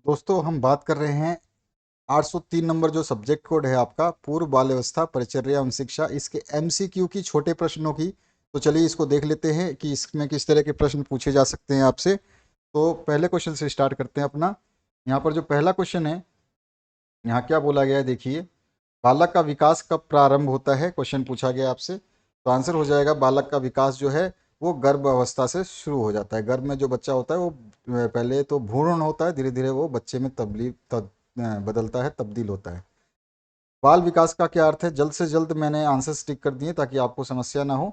दोस्तों हम बात कर रहे हैं 803 नंबर जो सब्जेक्ट कोड है आपका पूर्व बाल अवस्था परिचर्या एवं शिक्षा, इसके एमसीक्यू की छोटे प्रश्नों की। तो चलिए इसको देख लेते हैं कि इसमें किस तरह के प्रश्न पूछे जा सकते हैं आपसे। तो पहले क्वेश्चन से स्टार्ट करते हैं अपना। यहाँ पर जो पहला क्वेश्चन है, यहाँ क्या बोला गया है देखिए। बालक का विकास कब प्रारंभ होता है, क्वेश्चन पूछा गया आपसे। तो आंसर हो जाएगा बालक का विकास जो है वो गर्भ अवस्था से शुरू हो जाता है। गर्भ में जो बच्चा होता है वो पहले तो भ्रूण होता है, धीरे धीरे वो बच्चे में बदलता है, तब्दील होता है। बाल विकास का क्या अर्थ है, जल्द से जल्द मैंने आंसर स्टिक कर दिए ताकि आपको समस्या ना हो।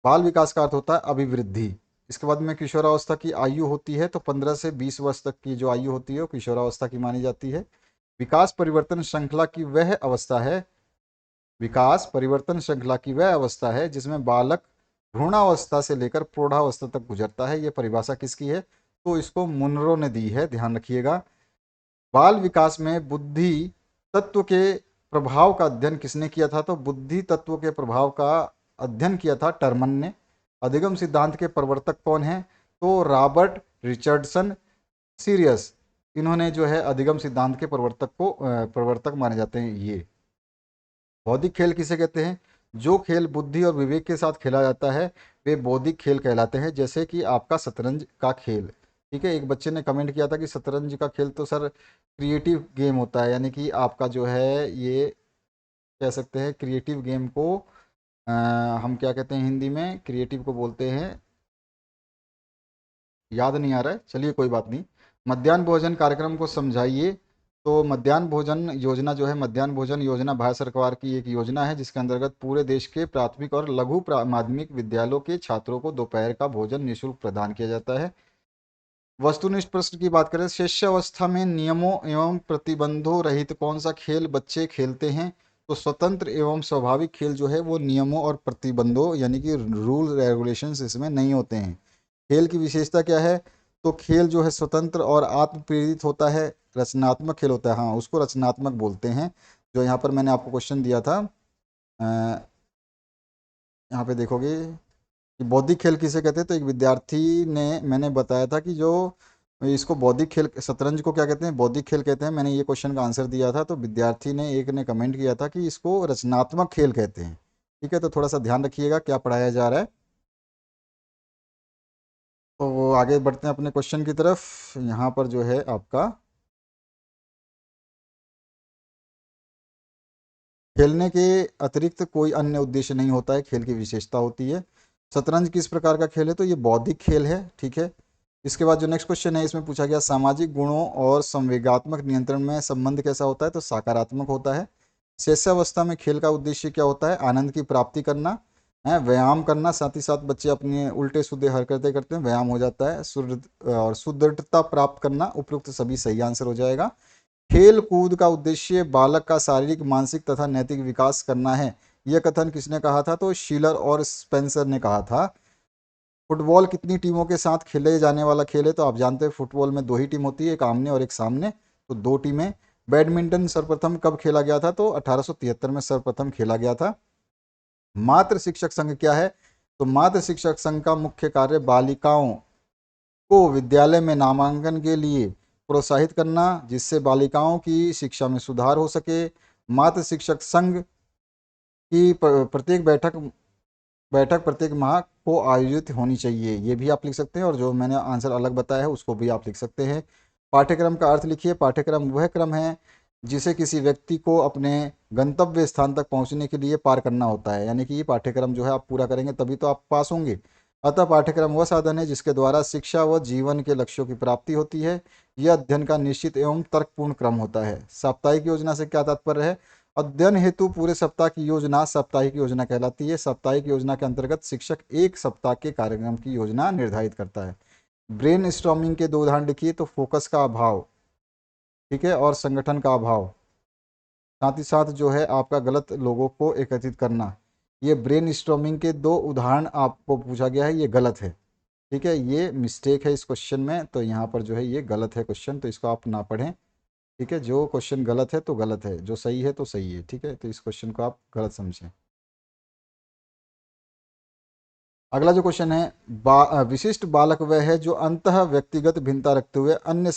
बाल विकास का अर्थ होता है अभिवृद्धि। इसके बाद में किशोरावस्था की आयु होती है, तो 15 से 20 वर्ष तक की जो आयु होती है वो किशोरावस्था की मानी जाती है। विकास परिवर्तन श्रृंखला की वह अवस्था है, विकास परिवर्तन श्रृंखला की वह अवस्था है जिसमें बालक भ्रूणावस्था से लेकर प्रौढ़ावस्था तक गुजरता है। यह परिभाषा किसकी है, तो इसको मुनरो ने दी है, ध्यान रखिएगा। बाल विकास में बुद्धि तत्व के प्रभाव का अध्ययन किसने किया था, तो बुद्धि तत्व के प्रभाव का अध्ययन किया था टर्मन ने। अधिगम सिद्धांत के प्रवर्तक कौन है, तो रॉबर्ट रिचर्डसन सीरियस, इन्होंने जो है अधिगम सिद्धांत के प्रवर्तक माने जाते हैं ये। बौद्धिक खेल किसे कहते हैं, जो खेल बुद्धि और विवेक के साथ खेला जाता है वे बौद्धिक खेल कहलाते हैं, जैसे कि आपका शतरंज का खेल। ठीक है, एक बच्चे ने कमेंट किया था कि शतरंज का खेल तो सर क्रिएटिव गेम होता है, यानी कि आपका जो है ये कह सकते हैं क्रिएटिव गेम को अ, हम क्या कहते हैं हिंदी में, क्रिएटिव को बोलते हैं, याद नहीं आ रहा है, चलिए कोई बात नहीं। मध्याह्न भोजन कार्यक्रम को समझाइए। तो मध्याह्न भोजन योजना जो है, मध्याह्न भोजन योजना भारत सरकार की एक योजना है जिसके अंतर्गत पूरे देश के प्राथमिक और लघु माध्यमिक विद्यालयों के छात्रों को दोपहर का भोजन निःशुल्क प्रदान किया जाता है। वस्तुनिष्ठ प्रश्न की बात करें, शिष्यावस्था में नियमों एवं प्रतिबंधों रहित कौन सा खेल बच्चे खेलते हैं, तो स्वतंत्र एवं स्वाभाविक खेल जो है वो नियमों और प्रतिबंधों यानी कि रूल रेगुलेशंस इसमें नहीं होते हैं। खेल की विशेषता क्या है, तो खेल जो है स्वतंत्र और आत्म प्रेरित होता है, रचनात्मक खेल होता है, हाँ उसको रचनात्मक बोलते हैं। जो यहाँ पर मैंने आपको क्वेश्चन दिया था, यहाँ पे देखोगे कि बौद्धिक खेल किसे कहते हैं, तो एक विद्यार्थी ने, मैंने बताया था कि जो इसको बौद्धिक खेल, शतरंज को क्या कहते हैं, बौद्धिक खेल कहते हैं। मैंने ये क्वेश्चन का आंसर दिया था, तो विद्यार्थी ने एक ने कमेंट किया था कि इसको रचनात्मक खेल कहते हैं। ठीक है, तो थोड़ा सा ध्यान रखिएगा क्या पढ़ाया जा रहा है। तो आगे बढ़ते हैं अपने क्वेश्चन की तरफ। यहाँ पर जो है आपका खेलने के अतिरिक्त कोई अन्य उद्देश्य नहीं होता है, खेल की विशेषता होती है। शतरंज किस प्रकार का खेल है, तो ये बौद्धिक खेल है। ठीक है, इसके बाद जो नेक्स्ट क्वेश्चन है इसमें पूछा गया सामाजिक गुणों और संवेगात्मक नियंत्रण में संबंध कैसा होता है, तो सकारात्मक होता है। शैशवावस्था में खेल का उद्देश्य क्या होता है, आनंद की प्राप्ति करना है, व्यायाम करना, साथ ही साथ बच्चे अपने उल्टे सीधे हरकतें करते हैं, व्यायाम हो जाता है, और सुदृढ़ता प्राप्त करना। उपयुक्त सभी सही आंसर हो जाएगा। खेल कूद का उद्देश्य बालक का शारीरिक मानसिक तथा नैतिक विकास करना है। यह कथन किसने कहा था, तो शिलर और स्पेंसर ने कहा था। फुटबॉल कितनी टीमों के साथ खेले जाने वाला खेल है, तो आप जानते हैं फुटबॉल में दो ही टीम होती है, एक आमने और एक सामने, तो दो टीमें। बैडमिंटन सर्वप्रथम कब खेला गया था, तो 1873 में सर्वप्रथम खेला गया था। मातृ शिक्षक संघ क्या है, तो मातृ शिक्षक संघ का मुख्य कार्य बालिकाओं को विद्यालय में नामांकन के लिए प्रोत्साहित करना, जिससे बालिकाओं की शिक्षा में सुधार हो सके। मातृ शिक्षक संघ की प्रत्येक बैठक बैठक प्रत्येक माह को आयोजित होनी चाहिए, ये भी आप लिख सकते हैं, और जो मैंने आंसर अलग बताया है उसको भी आप लिख सकते हैं। पाठ्यक्रम का अर्थ लिखिए। पाठ्यक्रम वह क्रम है जिसे किसी व्यक्ति को अपने गंतव्य स्थान तक पहुंचने के लिए पार करना होता है, यानी कि ये पाठ्यक्रम जो है आप पूरा करेंगे तभी तो आप पास होंगे। अतः पाठ्यक्रम वह साधन है जिसके द्वारा शिक्षा व जीवन के लक्ष्यों की प्राप्ति होती है। यह अध्ययन का निश्चित एवं तर्कपूर्ण क्रम होता है। साप्ताहिक योजना से क्या तात्पर्य है, अध्ययन हेतु पूरे सप्ताह की योजना साप्ताहिक योजना कहलाती है। साप्ताहिक योजना के अंतर्गत शिक्षक एक सप्ताह के कार्यक्रम की योजना निर्धारित करता है। ब्रेन स्टॉर्मिंग के दो उदाहरण लिखिए, तो फोकस का अभाव, ठीक है, और संगठन का अभाव, साथ ही साथ जो है आपका गलत लोगों को एकत्रित करना। ये ब्रेन स्टॉर्मिंग के दो उदाहरण आपको पूछा गया है, ये गलत है। ठीक है, ये मिस्टेक है इस क्वेश्चन में, तो यहाँ पर जो है ये गलत है क्वेश्चन, तो इसको आप ना पढ़ें। ठीक है, जो क्वेश्चन गलत है तो गलत है, जो सही है तो सही है। ठीक है, तो इस क्वेश्चन को आप गलत समझें। अगला जो क्वेश्चन है, विशिष्ट बालक वह है जो अंतः व्यक्तिगत भिन्नता रखते हुए अन्य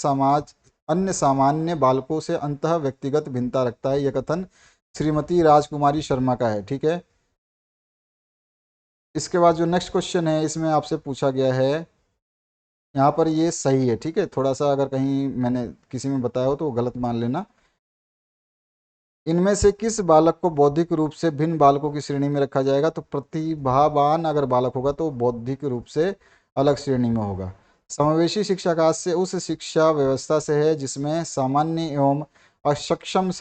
अन्य सामान्य बालकों से अंतः व्यक्तिगत भिन्नता रखता है। यह कथन श्रीमती राजकुमारी शर्मा का है। ठीक है, इसके बाद जो नेक्स्ट क्वेश्चन है इसमें आपसे पूछा गया है, यहाँ पर ये सही है। ठीक है, थोड़ा सा अगर कहीं मैंने किसी में बताया हो तो वो गलत मान लेना। इनमें से किस बालक को बौद्धिक रूप से भिन्न बालकों की श्रेणी में रखा जाएगा? तो प्रतिभावान अगर बालक होगा तो बौद्धिक रूप से अलग श्रेणी में होगा। समावेशी शिक्षा का आशय उस शिक्षा व्यवस्था से है जिसमें सामान्य एवं अक्षम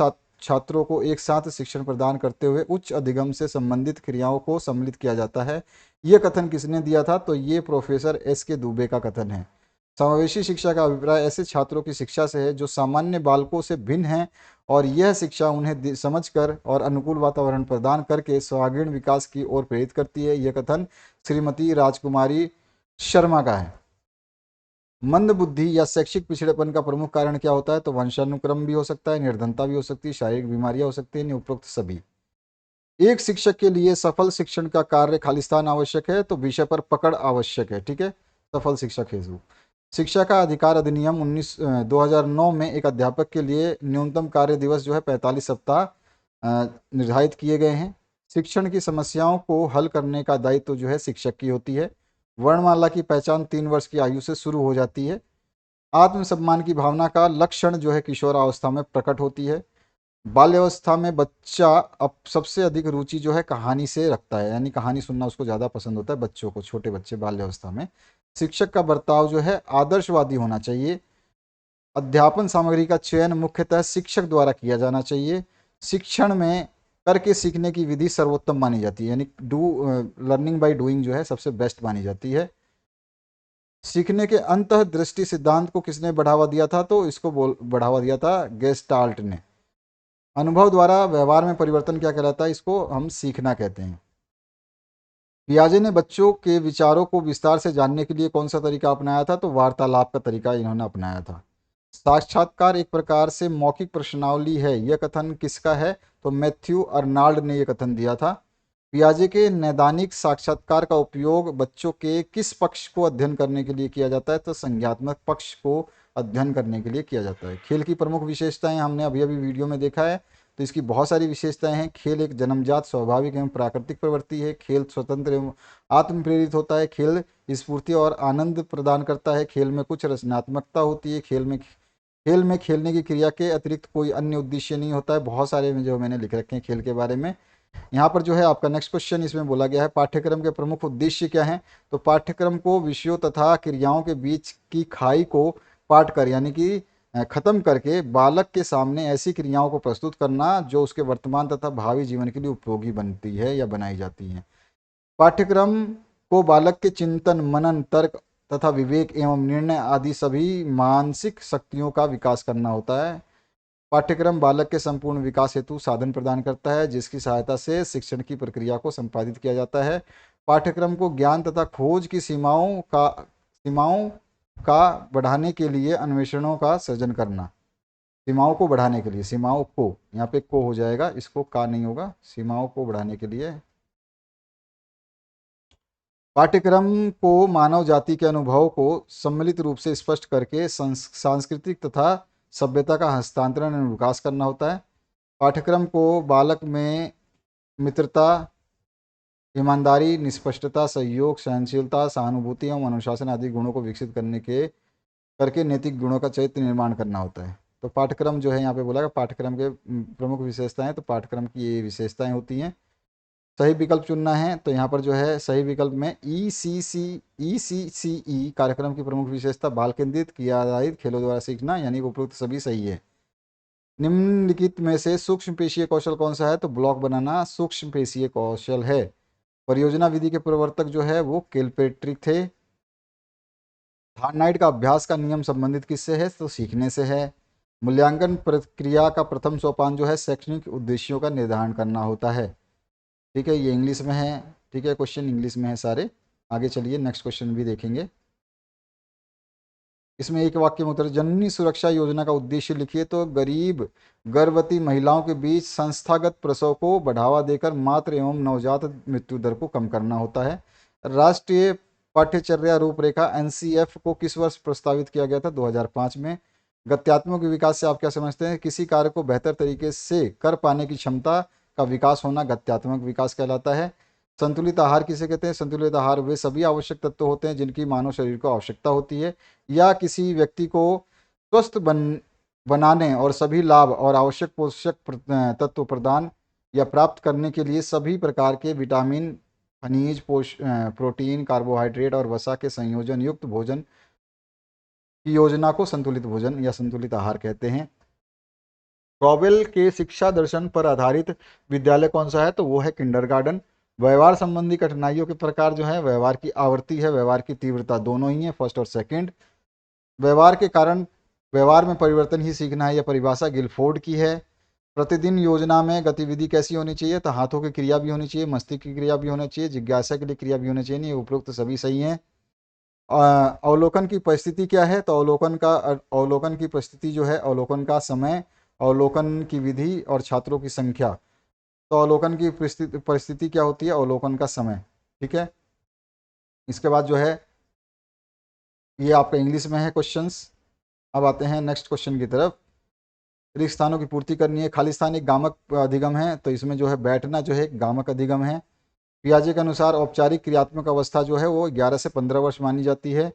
छात्रों को एक साथ शिक्षण प्रदान करते हुए उच्च अधिगम से संबंधित क्रियाओं को सम्मिलित किया जाता है। यह कथन किसने दिया था? तो ये प्रोफेसर एस के दुबे का कथन है। समावेशी शिक्षा का अभिप्राय ऐसे छात्रों की शिक्षा से है जो सामान्य बालकों से भिन्न हैं और यह शिक्षा उन्हें समझकर और अनुकूल वातावरण प्रदान करके सर्वांगीण विकास की ओर प्रेरित करती है। यह कथन श्रीमती राजकुमारी शर्मा का है। मंद बुद्धि या शैक्षिक पिछड़ेपन का प्रमुख कारण क्या होता है? तो वंशानुक्रम भी हो सकता है, निर्धनता भी हो सकती है, शारीरिक बीमारियां हो सकती है, उपरोक्त सभी। एक शिक्षक के लिए सफल शिक्षण का कार्य खालिस्तान आवश्यक है, तो विषय पर पकड़ आवश्यक है। ठीक है, सफल शिक्षक हेतु शिक्षा का अधिकार अधिनियम 2009 में एक अध्यापक के लिए न्यूनतम कार्य दिवस जो है 45 सप्ताह निर्धारित किए गए हैं। शिक्षण की समस्याओं को हल करने का दायित्व जो है शिक्षक की होती है। वर्णमाला की पहचान 3 वर्ष की आयु से शुरू हो जाती है। आत्मसम्मान की भावना का लक्षण जो है किशोरावस्था में प्रकट होती है। बाल्यावस्था में बच्चा अब सबसे अधिक रुचि जो है कहानी से रखता है, यानी कहानी सुनना उसको ज़्यादा पसंद होता है बच्चों को, छोटे बच्चे बाल्यावस्था में। शिक्षक का बर्ताव जो है आदर्शवादी होना चाहिए। अध्यापन सामग्री का चयन मुख्यतः शिक्षक द्वारा किया जाना चाहिए। शिक्षण में करके सीखने की विधि सर्वोत्तम मानी जाती है, यानी लर्निंग बाय डूइंग जो है सबसे बेस्ट मानी जाती है। सीखने के अंतःदृष्टि सिद्धांत को किसने बढ़ावा दिया था? तो इसको बढ़ावा दिया था गेस्टाल्ट ने। अनुभव द्वारा व्यवहार में परिवर्तन क्या कहलाता है? इसको हम सीखना कहते हैं। पियाजे ने बच्चों के विचारों को विस्तार से जानने के लिए कौन सा तरीका अपनाया था? तो वार्तालाप का तरीका इन्होंने अपनाया था। साक्षात्कार एक प्रकार से मौखिक प्रश्नावली है, यह कथन किसका है? तो मैथ्यू अर्नाल्ड ने यह कथन दिया था। पियाजे के नैदानिक साक्षात्कार का उपयोग बच्चों के किस पक्ष को अध्ययन करने के लिए किया जाता है? तो संज्ञात्मक पक्ष को अध्ययन करने के लिए किया जाता है। खेल की प्रमुख विशेषताएं हमने अभी अभी वीडियो में देखा है, तो इसकी बहुत सारी विशेषताएं हैं। खेल एक जन्मजात स्वाभाविक एवं प्राकृतिक प्रवृत्ति है। खेल स्वतंत्र एवं आत्म प्रेरित होता है। खेल स्फूर्ति और आनंद प्रदान करता है। खेल में कुछ रचनात्मकता होती है। खेल में खेलने की क्रिया के अतिरिक्त कोई अन्य उद्देश्य नहीं होता है। बहुत सारे जो मैंने लिख रखे हैं खेल के बारे में। यहाँ पर जो है आपका नेक्स्ट क्वेश्चन इसमें बोला गया है, पाठ्यक्रम के प्रमुख उद्देश्य क्या हैं? तो पाठ्यक्रम को विषयों तथा क्रियाओं के बीच की खाई को पाट कर, यानी कि खत्म करके बालक के सामने ऐसी क्रियाओं को प्रस्तुत करना जो उसके वर्तमान तथा भावी जीवन के लिए उपयोगी बनती है या बनाई जाती हैं। पाठ्यक्रम को बालक के चिंतन, मनन, तर्क तथा विवेक एवं निर्णय आदि सभी मानसिक शक्तियों का विकास करना होता है। पाठ्यक्रम बालक के संपूर्ण विकास हेतु साधन प्रदान करता है जिसकी सहायता से शिक्षण की प्रक्रिया को संपादित किया जाता है। पाठ्यक्रम को ज्ञान तथा खोज की सीमाओं का बढ़ाने के लिए अन्वेषणों का सृजन करना। सीमाओं को बढ़ाने के लिए, सीमाओं को, यहाँ पे को हो जाएगा, इसको का नहीं होगा, सीमाओं को बढ़ाने के लिए। पाठ्यक्रम को मानव जाति के अनुभव को सम्मिलित रूप से स्पष्ट करके सांस्कृतिक तथा सभ्यता का हस्तांतरण एवं विकास करना होता है। पाठ्यक्रम को बालक में मित्रता, ईमानदारी, निष्पक्षता, सहयोग, सहनशीलता, सहानुभूति एवं अनुशासन आदि गुणों को विकसित करके नैतिक गुणों का चरित्र निर्माण करना होता है। तो पाठ्यक्रम जो है यहाँ पे बोला गया पाठ्यक्रम के प्रमुख विशेषताएं, तो पाठ्यक्रम की ये विशेषताएं होती हैं। सही विकल्प चुनना है, तो यहाँ पर जो है सही विकल्प में ECCE कार्यक्रम की प्रमुख विशेषता बाल केंद्रित, क्रिया आधारित, खेलों द्वारा सीखना, यानी उपरोक्त सभी सही है। निम्नलिखित में से सूक्ष्म पेशीय कौशल कौन सा है? तो ब्लॉक बनाना सूक्ष्म पेशीय कौशल है। परियोजना विधि के प्रवर्तक जो है वो किलपेट्रिक थे। थार्नाइट का अभ्यास का नियम संबंधित किससे है? तो सीखने से है। मूल्यांकन प्रक्रिया का प्रथम सोपान जो है शैक्षणिक उद्देश्यों का निर्धारण करना होता है। ठीक है, ये इंग्लिश में है। ठीक है, क्वेश्चन इंग्लिश में है सारे। आगे चलिए नेक्स्ट क्वेश्चन भी देखेंगे। इसमें एक वाक्य में उत्तर, जननी सुरक्षा योजना का उद्देश्य लिखिए। तो गरीब गर्भवती महिलाओं के बीच संस्थागत प्रसव को बढ़ावा देकर मातृ एवं नवजात मृत्यु दर को कम करना होता है। राष्ट्रीय पाठ्यचर्या रूपरेखा NCF को किस वर्ष प्रस्तावित किया गया था? 2005 में। गत्यात्मक विकास से आप क्या समझते हैं? किसी कार्य को बेहतर तरीके से कर पाने की क्षमता का विकास होना गत्यात्मक विकास कहलाता है। संतुलित आहार किसे कहते हैं? संतुलित आहार वे सभी आवश्यक तत्व होते हैं जिनकी मानव शरीर को आवश्यकता होती है या किसी व्यक्ति को स्वस्थ बनाने और सभी लाभ और आवश्यक पोषक तत्व प्रदान या प्राप्त करने के लिए सभी प्रकार के विटामिन, खनिज, प्रोटीन, कार्बोहाइड्रेट और वसा के संयोजन युक्त भोजन की योजना को संतुलित भोजन या संतुलित आहार कहते हैं। रॉवेल के शिक्षा दर्शन पर आधारित विद्यालय कौन सा है? तो वो है किंडरगार्टन। व्यवहार संबंधी कठिनाइयों के प्रकार जो है, व्यवहार की आवृत्ति है, व्यवहार की तीव्रता, दोनों ही है, फर्स्ट और सेकंड। व्यवहार के कारण व्यवहार में परिवर्तन ही सीखना है, यह परिभाषा गिलफोर्ड की है। प्रतिदिन योजना में गतिविधि कैसी होनी चाहिए? तो हाथों की क्रिया भी होनी चाहिए, मस्तिष्क की क्रिया भी होनी चाहिए, जिज्ञासा के लिए क्रिया भी होनी चाहिए। नहीं, उपरोक्त सभी सही हैं। अवलोकन की परिस्थिति क्या है? तो अवलोकन की परिस्थिति जो है, अवलोकन का समय, अवलोकन की विधि और छात्रों की संख्या। तो अवलोकन की परिस्थिति क्या होती है? अवलोकन का समय। ठीक है। इसके बाद जो है ये आपका इंग्लिश में है क्वेश्चंस। अब आते हैं नेक्स्ट क्वेश्चन की तरफ। रिक्त स्थानों की पूर्ति करनी है। खाली स्थान एक गामक अधिगम है, तो इसमें जो है बैठना जो है एक गामक अधिगम है। पियाजे के अनुसार औपचारिक क्रियात्मक अवस्था जो है वो 11 से 15 वर्ष मानी जाती है।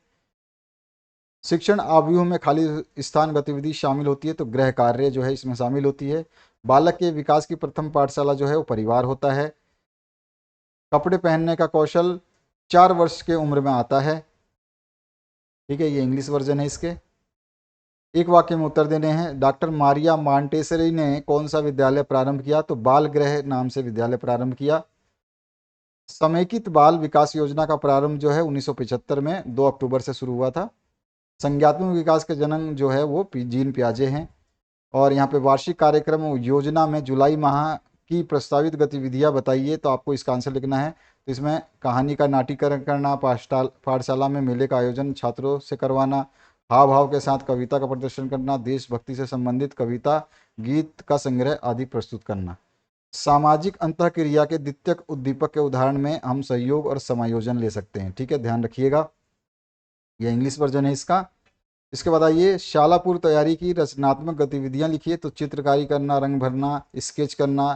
शिक्षण आव्यूह में खाली स्थान गतिविधि शामिल होती है, तो गृह कार्य जो है इसमें शामिल होती है। बालक के विकास की प्रथम पाठशाला जो है वो परिवार होता है। कपड़े पहनने का कौशल 4 वर्ष के उम्र में आता है। ठीक है, ये इंग्लिश वर्जन है इसके। एक वाक्य में उत्तर देने हैं। डॉक्टर मारिया मॉन्टेसरी ने कौन सा विद्यालय प्रारंभ किया? तो बाल गृह नाम से विद्यालय प्रारंभ किया। समेकित बाल विकास योजना का प्रारंभ जो है 1975 में 2 अक्टूबर से शुरू हुआ था। संज्ञात्मक विकास के जनक जो है वो जीन पियाजे हैं। और यहाँ पे वार्षिक कार्यक्रम योजना में जुलाई माह की प्रस्तावित गतिविधियाँ बताइए, तो आपको इसका आंसर लिखना है। तो इसमें कहानी का नाट्यकरण करना, पाठशाला में मेले का आयोजन छात्रों से करवाना, हाव भाव के साथ कविता का प्रदर्शन करना, देशभक्ति से संबंधित कविता, गीत का संग्रह आदि प्रस्तुत करना। सामाजिक अंतःक्रिया के द्वितीयक उद्दीपक के उदाहरण में हम सहयोग और समायोजन ले सकते हैं। ठीक है, ध्यान रखिएगा, यह इंग्लिश वर्जन है इसका। इसके बाद आइए शाला पूर्व तैयारी की रचनात्मक गतिविधियां लिखिए। तो चित्रकारी करना, रंग भरना, स्केच करना,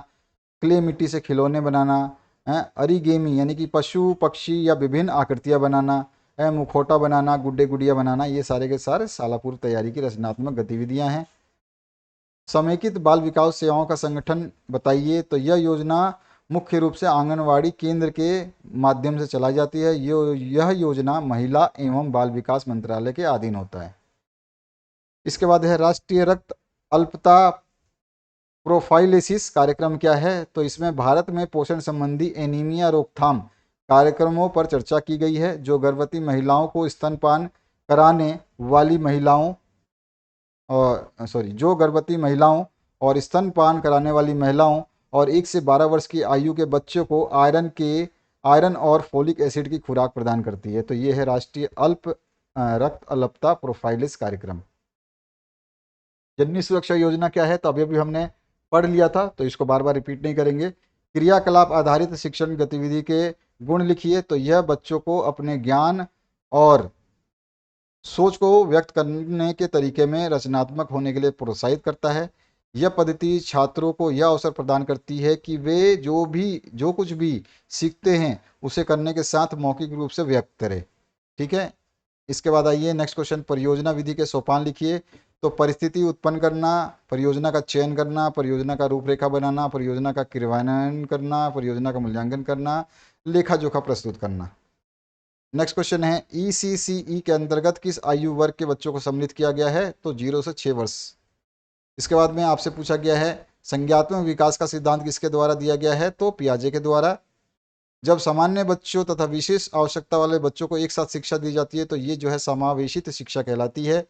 क्ले मिट्टी से खिलौने बनाना, अरिगेमी यानी कि पशु पक्षी या विभिन्न आकृतियां बनाना, मुखौटा बनाना, गुड्डे गुड़िया बनाना, ये सारे के सारे शाला पूर्व तैयारी की रचनात्मक गतिविधियां हैं। समेकित बाल विकास सेवाओं का संगठन बताइए। तो यह योजना मुख्य रूप से आंगनवाड़ी केंद्र के माध्यम से चलाई जाती है। यह योजना महिला एवं बाल विकास मंत्रालय के अधीन होता है। इसके बाद है राष्ट्रीय रक्त अल्पता प्रोफाइलिसिस कार्यक्रम क्या है? तो इसमें भारत में पोषण संबंधी एनीमिया रोकथाम कार्यक्रमों पर चर्चा की गई है, जो गर्भवती महिलाओं को स्तनपान कराने वाली महिलाओं जो गर्भवती महिलाओं और स्तनपान कराने वाली महिलाओं और 1 से 12 वर्ष की आयु के बच्चों को आयरन और फोलिक एसिड की खुराक प्रदान करती है। तो ये है राष्ट्रीय रक्त अल्पता प्रोफाइलिस कार्यक्रम। जननी सुरक्षा योजना क्या है? तो अभी अभी हमने पढ़ लिया था, तो इसको बार बार रिपीट नहीं करेंगे। क्रियाकलाप आधारित शिक्षण गतिविधि के गुण लिखिए। तो यह बच्चों को अपने ज्ञान और सोच को व्यक्त करने के तरीके में रचनात्मक होने के लिए प्रोत्साहित करता है। यह पद्धति छात्रों को यह अवसर प्रदान करती है कि वे जो कुछ भी सीखते हैं उसे करने के साथ मौखिक रूप से व्यक्त करें। ठीक है। इसके बाद आइए नेक्स्ट क्वेश्चन, परियोजना विधि के सोपान लिखिए। तो परिस्थिति उत्पन्न करना, परियोजना का चयन करना, परियोजना का रूपरेखा बनाना, परियोजना का क्रियान्वयन करना, परियोजना का मूल्यांकन करना, लेखा जोखा प्रस्तुत करना। नेक्स्ट क्वेश्चन है ECCE के अंतर्गत किस आयु वर्ग के बच्चों को सम्मिलित किया गया है? तो 0 से 6 वर्ष। इसके बाद में आपसे पूछा गया है संज्ञात्मक विकास का सिद्धांत किसके द्वारा दिया गया है? तो पियाजे के द्वारा। जब सामान्य बच्चों तथा विशेष आवश्यकता वाले बच्चों को एक साथ शिक्षा दी जाती है, तो ये जो है समावेशित शिक्षा कहलाती है।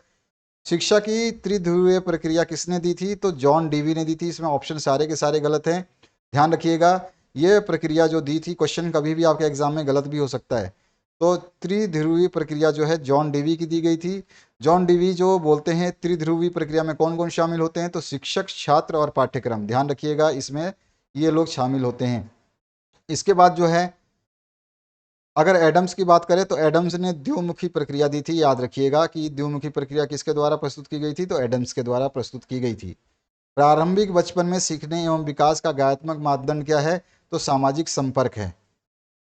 शिक्षा की त्रिध्रुवीय प्रक्रिया किसने दी थी? तो जॉन डीवी ने दी थी। इसमें ऑप्शन सारे के सारे गलत हैं, ध्यान रखिएगा। ये प्रक्रिया जो दी थी, क्वेश्चन कभी भी आपके एग्जाम में गलत भी हो सकता है। तो त्रिध्रुवीय प्रक्रिया जो है जॉन डीवी की दी गई थी। जॉन डीवी जो बोलते हैं त्रिध्रुवीय प्रक्रिया में कौन कौन शामिल होते हैं? तो शिक्षक, छात्र और पाठ्यक्रम, ध्यान रखिएगा, इसमें ये लोग शामिल होते हैं। इसके बाद जो है अगर एडम्स की बात करें तो एडम्स ने द्विमुखी प्रक्रिया दी थी, याद रखिएगा कि द्विमुखी प्रक्रिया किसके द्वारा प्रस्तुत की गई थी, तो एडम्स के द्वारा प्रस्तुत की गई थी। प्रारंभिक बचपन में सीखने एवं विकास का गायत्मक मापदंड क्या है, तो सामाजिक संपर्क है।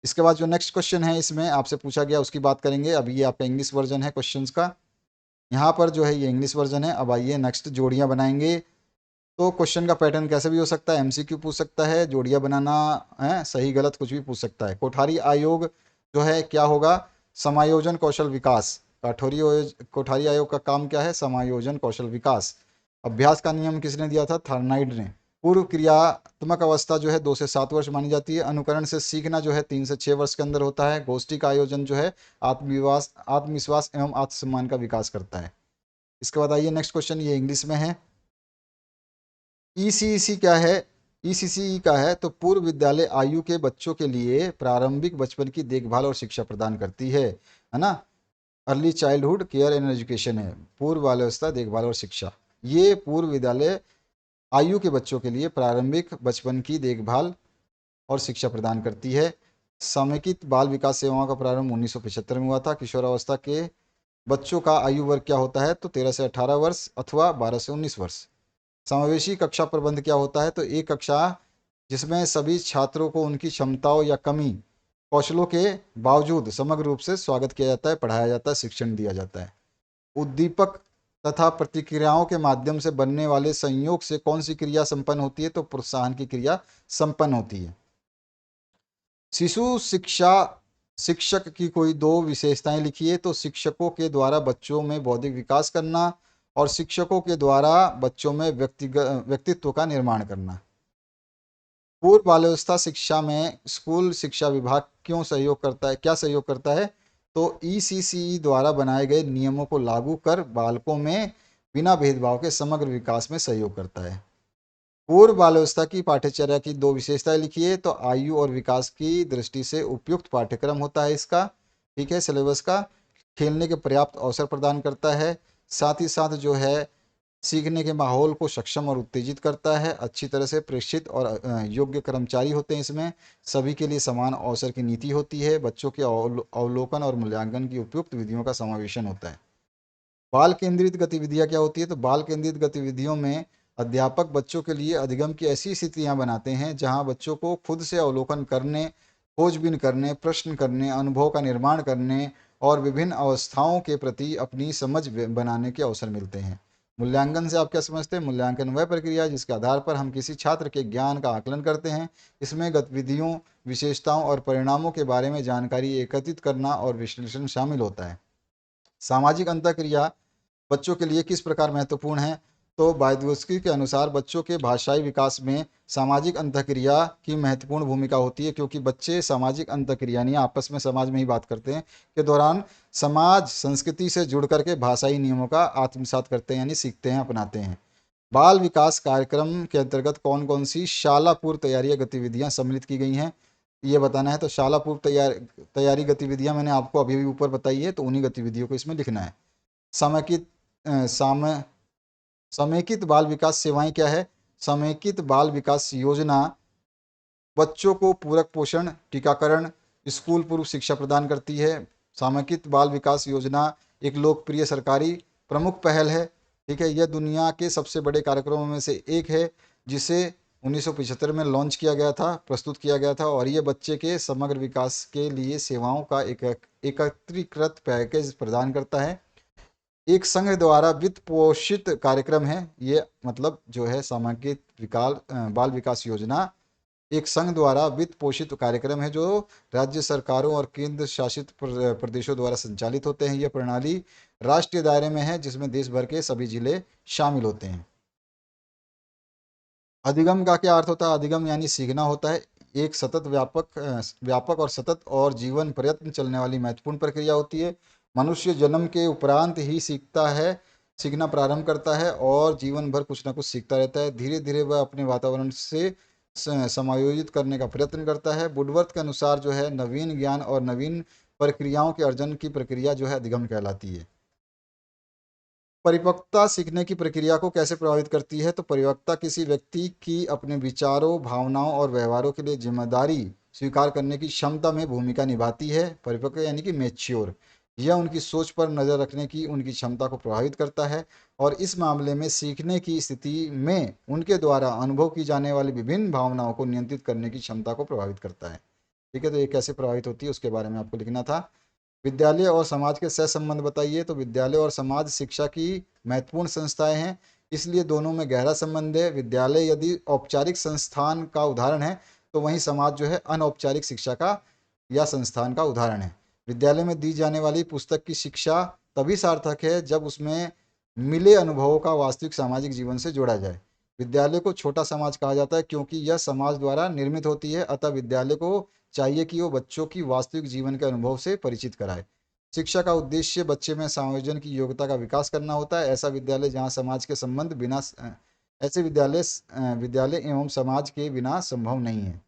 इसके बाद जो नेक्स्ट क्वेश्चन है इसमें आपसे पूछा गया उसकी बात करेंगे। अभी ये आपका इंग्लिश वर्जन है क्वेश्चंस का, यहाँ पर जो है ये इंग्लिश वर्जन है। अब आइए नेक्स्ट जोड़ियाँ बनाएंगे। तो क्वेश्चन का पैटर्न कैसे भी हो सकता है, एमसीक्यू पूछ सकता है, जोड़ियाँ बनाना है, सही गलत कुछ भी पूछ सकता है। कोठारी आयोग जो है क्या होगा, समायोजन कौशल विकास। कोठारी आयोग का काम क्या है, समायोजन कौशल विकास। अभ्यास का नियम किसने दिया था, थार्नाइड ने। पूर्व क्रियात्मक अवस्था जो है 2 से 7 वर्ष मानी जाती है। अनुकरण से सीखना जो है 3 से 6 वर्ष के अंदर होता है। गोष्ठी का आयोजन जो है आत्मविश्वास एवं आत्मसम्मान का विकास करता है। इसके बाद आइए नेक्स्ट क्वेश्चन, ये इंग्लिश में है। ईसीसी क्या है, ईसीसी का है तो पूर्व विद्यालय आयु के बच्चों के लिए प्रारंभिक बचपन की देखभाल और शिक्षा प्रदान करती है ना। Early childhood care and education है, पूर्व बाल्यावस्था देखभाल और शिक्षा। ये पूर्व विद्यालय आयु के बच्चों के लिए प्रारंभिक बचपन की देखभाल और शिक्षा प्रदान करती है। समेकित बाल विकास सेवाओं का प्रारंभ 1975 में हुआ था। किशोरावस्था के बच्चों का आयु वर्ग क्या होता है, तो 13 से 18 वर्ष अथवा 12 से 19 वर्ष। समावेशी कक्षा प्रबंध क्या होता है, तो एक कक्षा जिसमें सभी छात्रों को उनकी क्षमताओं या कमी कौशलों के बावजूद समग्र रूप से स्वागत किया जाता है, पढ़ाया जाता है, शिक्षण दिया जाता है। उद्दीपक तथा प्रतिक्रियाओं के माध्यम से बनने वाले संयोग से कौन सी क्रिया संपन्न होती है, तो प्रोत्साहन की क्रिया संपन्न होती है। शिशु शिक्षा शिक्षक की कोई दो विशेषताएं लिखिए, तो शिक्षकों के द्वारा बच्चों में बौद्धिक विकास करना और शिक्षकों के द्वारा बच्चों में व्यक्तित्व का निर्माण करना। पूर्व बाल्यावस्था शिक्षा में स्कूल शिक्षा विभाग क्यों सहयोग करता है, क्या सहयोग करता है, तो ईसीसी द्वारा बनाए गए नियमों को लागू कर बालकों में बिना भेदभाव के समग्र विकास में सहयोग करता है। पूर्व बाल्यावस्था की पाठ्यचर्या की दो विशेषताएं लिखिए, तो आयु और विकास की दृष्टि से उपयुक्त पाठ्यक्रम होता है इसका, ठीक है, सिलेबस का। खेलने के पर्याप्त अवसर प्रदान करता है, साथ ही साथ जो है सीखने के माहौल को सक्षम और उत्तेजित करता है। अच्छी तरह से प्रशिक्षित और योग्य कर्मचारी होते हैं इसमें। सभी के लिए समान अवसर की नीति होती है। बच्चों के अवलोकन और मूल्यांकन की उपयुक्त विधियों का समावेशन होता है। बाल केंद्रित गतिविधियाँ क्या होती है, तो बाल केंद्रित गतिविधियों में अध्यापक बच्चों के लिए अधिगम की ऐसी स्थितियाँ बनाते हैं जहाँ बच्चों को खुद से अवलोकन करने, खोजबीन करने, प्रश्न करने, अनुभव का निर्माण करने और विभिन्न अवस्थाओं के प्रति अपनी समझ बनाने के अवसर मिलते हैं। मूल्यांकन से आप क्या समझते हैं, मूल्यांकन वह प्रक्रिया है जिसके आधार पर हम किसी छात्र के ज्ञान का आकलन करते हैं। इसमें गतिविधियों, विशेषताओं और परिणामों के बारे में जानकारी एकत्रित करना और विश्लेषण शामिल होता है। सामाजिक अंतःक्रिया बच्चों के लिए किस प्रकार महत्वपूर्ण है, तो वायदोस्की के अनुसार बच्चों के भाषाई विकास में सामाजिक अंतःक्रिया की महत्वपूर्ण भूमिका होती है, क्योंकि बच्चे सामाजिक अंतःक्रिया यानी आपस में समाज में ही बात करते हैं के दौरान समाज संस्कृति से जुड़ करके भाषाई नियमों का आत्मसात करते हैं यानी सीखते हैं, अपनाते हैं। बाल विकास कार्यक्रम के अंतर्गत कौन कौन सी शाला पूर्व तैयारी गतिविधियां सम्मिलित की गई हैं, ये बताना है। तो शाला पूर्व तैयारी गतिविधियां मैंने आपको अभी भी ऊपर बताई है, तो उन्हीं गतिविधियों को इसमें लिखना है। समेकित अ, साम समेकित बाल विकास सेवाएं क्या है, समेकित बाल विकास योजना बच्चों को पूरक पोषण, टीकाकरण, स्कूल पूर्व शिक्षा प्रदान करती है। समेकित बाल विकास योजना एक लोकप्रिय सरकारी प्रमुख पहल है, ठीक है। यह दुनिया के सबसे बड़े कार्यक्रमों में से एक है जिसे 1975 में लॉन्च किया गया था, प्रस्तुत किया गया था, और ये बच्चे के समग्र विकास के लिए सेवाओं का एक एकत्रीकृत पैकेज प्रदान करता है। एक संघ द्वारा वित्त पोषित कार्यक्रम है ये, मतलब जो है सामाजिक विकास बाल विकास योजना एक संघ द्वारा वित्त पोषित कार्यक्रम है जो राज्य सरकारों और केंद्र शासित प्रदेशों द्वारा संचालित होते हैं। यह प्रणाली राष्ट्रीय दायरे में है जिसमें देश भर के सभी जिले शामिल होते हैं। अधिगम का क्या अर्थ होता है, अधिगम यानी सीखना होता है। एक सतत व्यापक और सतत और जीवन प्रयत्न चलने वाली महत्वपूर्ण प्रक्रिया होती है। मनुष्य जन्म के उपरांत ही सीखता है, सीखना प्रारंभ करता है और जीवन भर कुछ ना कुछ सीखता रहता है। धीरे धीरे वह अपने वातावरण से समायोजित करने का प्रयत्न करता है। वुडवर्थ के अनुसार जो है नवीन ज्ञान और नवीन प्रक्रियाओं के अर्जन की प्रक्रिया जो है अधिगम कहलाती है। परिपक्वता सीखने की प्रक्रिया को कैसे प्रभावित करती है, तो परिपक्वता किसी व्यक्ति की अपने विचारों, भावनाओं और व्यवहारों के लिए जिम्मेदारी स्वीकार करने की क्षमता में भूमिका निभाती है। परिपक्व यानी कि मैच्योर। यह उनकी सोच पर नज़र रखने की उनकी क्षमता को प्रभावित करता है और इस मामले में सीखने की स्थिति में उनके द्वारा अनुभव की जाने वाली विभिन्न भावनाओं को नियंत्रित करने की क्षमता को प्रभावित करता है। ठीक है, तो ये कैसे प्रभावित होती है उसके बारे में आपको लिखना था। विद्यालय और समाज के सहसंबंध बताइए। तो विद्यालय और समाज शिक्षा की महत्वपूर्ण संस्थाएं हैं, इसलिए दोनों में गहरा संबंध है। विद्यालय यदि औपचारिक संस्थान का उदाहरण है तो वहीं समाज जो है अनौपचारिक शिक्षा का या संस्थान का उदाहरण है। विद्यालय में दी जाने वाली पुस्तक की शिक्षा तभी सार्थक है जब उसमें मिले अनुभवों का वास्तविक सामाजिक जीवन से जोड़ा जाए। विद्यालय को छोटा समाज कहा जाता है क्योंकि यह समाज द्वारा निर्मित होती है, अतः विद्यालय को चाहिए कि वो बच्चों की वास्तविक जीवन के अनुभव से परिचित कराए। शिक्षा का उद्देश्य बच्चे में समायोजन की योग्यता का विकास करना होता है। ऐसा विद्यालय जहाँ समाज के संबंध बिना ऐसे विद्यालय एवं समाज के बिना संभव नहीं है।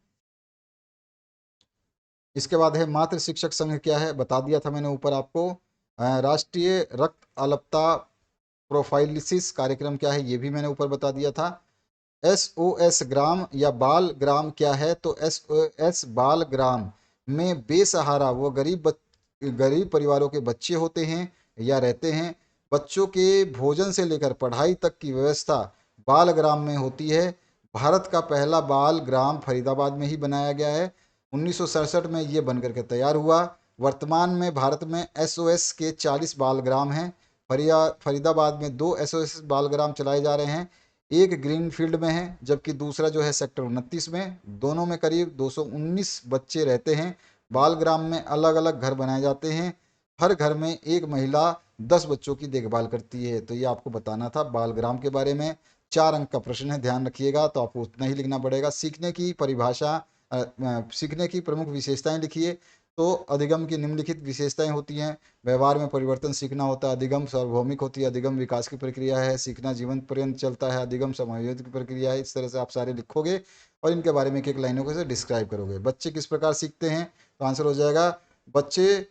इसके बाद है मातृ शिक्षक संघ क्या है, बता दिया था मैंने ऊपर आपको। राष्ट्रीय रक्त अल्पता प्रोफाइलिसिस कार्यक्रम क्या है ये भी मैंने ऊपर बता दिया था। SOS ग्राम या बाल ग्राम क्या है, तो SOS बाल ग्राम में बेसहारा व गरीब परिवारों के बच्चे होते हैं या रहते हैं। बच्चों के भोजन से लेकर पढ़ाई तक की व्यवस्था बाल ग्राम में होती है। भारत का पहला बाल ग्राम फरीदाबाद में ही बनाया गया है। 1967 में ये बनकर के तैयार हुआ। वर्तमान में भारत में SOS के 40 बाल ग्राम हैं। फरीदाबाद में 2 SOS बाल ग्राम चलाए जा रहे हैं। एक ग्रीन फील्ड में है जबकि दूसरा जो है सेक्टर 29 में। दोनों में करीब 219 बच्चे रहते हैं। बाल ग्राम में अलग अलग घर बनाए जाते हैं। हर घर में एक महिला 10 बच्चों की देखभाल करती है। तो ये आपको बताना था बाल ग्राम के बारे में। 4 अंक का प्रश्न है, ध्यान रखिएगा, तो आपको उतना ही लिखना पड़ेगा। सीखने की परिभाषा सीखने की प्रमुख विशेषताएं लिखिए। तो अधिगम की निम्नलिखित विशेषताएं होती हैं। व्यवहार में परिवर्तन सीखना होता है। अधिगम सार्वभौमिक होती है। अधिगम विकास की प्रक्रिया है। सीखना जीवन पर्यंत चलता है। अधिगम समायोजित की प्रक्रिया है। इस तरह से आप सारे लिखोगे और इनके बारे में एक एक लाइनों से डिस्क्राइब करोगे। बच्चे किस प्रकार सीखते हैं, तो आंसर हो जाएगा बच्चे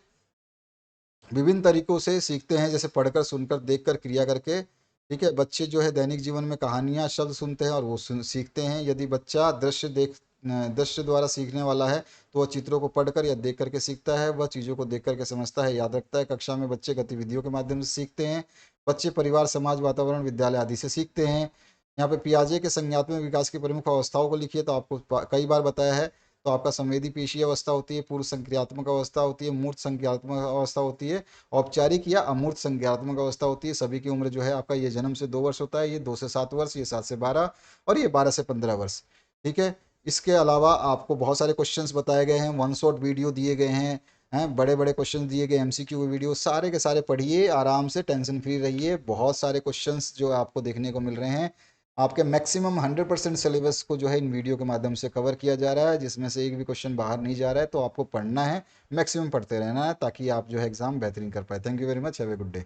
विभिन्न तरीकों से सीखते हैं, जैसे पढ़कर, सुनकर, देखकर, क्रिया करके। ठीक है, बच्चे जो है दैनिक जीवन में कहानियाँ शब्द सुनते हैं और वो सीखते हैं। यदि बच्चा दृश्य द्वारा सीखने वाला है तो वह चित्रों को पढ़कर या देख करके सीखता है। वह चीज़ों को देख करके समझता है, याद रखता है। कक्षा में बच्चे गतिविधियों के माध्यम से सीखते हैं। बच्चे परिवार, समाज, वातावरण, विद्यालय आदि से सीखते हैं। यहाँ पे पियाजे के संज्ञात्मक विकास की प्रमुख अवस्थाओं को लिखिए। तो आपको कई बार बताया है। तो आपका संवेदी पेशीय अवस्था होती है, पूर्व संक्रियात्मक अवस्था होती है, मूर्त संक्रियात्मक अवस्था होती है, औपचारिक या अमूर्त संज्ञानात्मक अवस्था होती है। सभी की उम्र जो है आपका, ये जन्म से 2 वर्ष होता है, ये 2 से 7 वर्ष, ये 7 से 12 और ये 12 से 15 वर्ष। ठीक है, इसके अलावा आपको बहुत सारे क्वेश्चंस बताए गए हैं, वन शॉट वीडियो दिए गए हैं, बड़े बड़े क्वेश्चन दिए गए, MCQ वीडियो सारे के सारे पढ़िए, आराम से टेंशन फ्री रहिए। बहुत सारे क्वेश्चंस जो आपको देखने को मिल रहे हैं। आपके मैक्सिमम 100% सिलेबस को जो है इन वीडियो के माध्यम से कवर किया जा रहा है, जिसमें से एक भी क्वेश्चन बाहर नहीं जा रहा है। तो आपको पढ़ना है, मैक्सिमम पढ़ते रहना है, ताकि आप जो है एग्ज़ाम बेहतरीन कर पाए। Thank you very much, have a good day.